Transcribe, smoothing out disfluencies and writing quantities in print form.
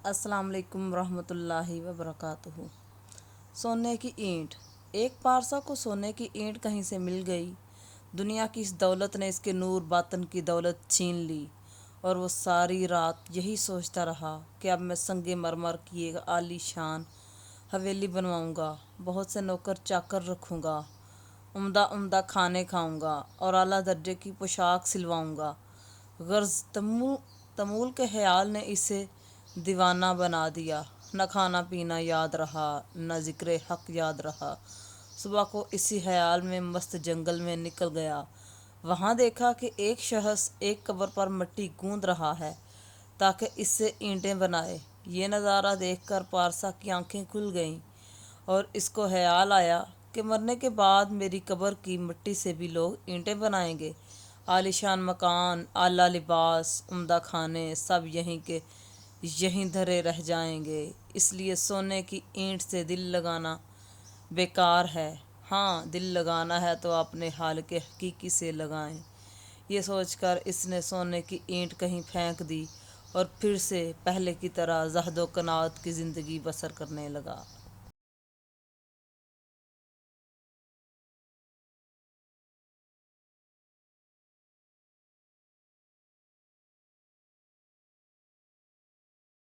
السلام علیکم ورحمۃ اللہ وبرکاتہ۔ سونے کی اینٹ۔ ایک پارسا کو سونے کی اینٹ کہیں سے مل گئی۔ دنیا کی اس دولت نے اس کے نور باطن کی دولت چھین لی، اور وہ ساری رات یہی سوچتا رہا کہ اب میں سنگ مرمر کی ایک عالی شان حویلی بنواؤں گا، بہت سے نوکر چاکر رکھوں گا، عمدہ عمدہ کھانے کھاؤں گا اور اعلیٰ درجے کی پوشاک سلواؤں گا۔ غرض تمول کے خیال نے اسے دیوانہ بنا دیا۔ نہ کھانا پینا یاد رہا، نہ ذکر حق یاد رہا۔ صبح کو اسی خیال میں مست جنگل میں نکل گیا۔ وہاں دیکھا کہ ایک شخص ایک قبر پر مٹی گوندھ رہا ہے تاکہ اس سے اینٹیں بنائے۔ یہ نظارہ دیکھ کر پارسا کی آنکھیں کھل گئیں اور اس کو خیال آیا کہ مرنے کے بعد میری قبر کی مٹی سے بھی لوگ اینٹیں بنائیں گے۔ عالی شان مکان، اعلیٰ لباس، عمدہ کھانے، سب یہیں کے یہیں دھرے رہ جائیں گے۔ اس لیے سونے کی اینٹ سے دل لگانا بیکار ہے۔ ہاں، دل لگانا ہے تو اپنے خالق حقیقی سے لگائیں۔ یہ سوچ کر اس نے سونے کی اینٹ کہیں پھینک دی اور پھر سے پہلے کی طرح زہد و قناعت کی زندگی بسر کرنے لگا۔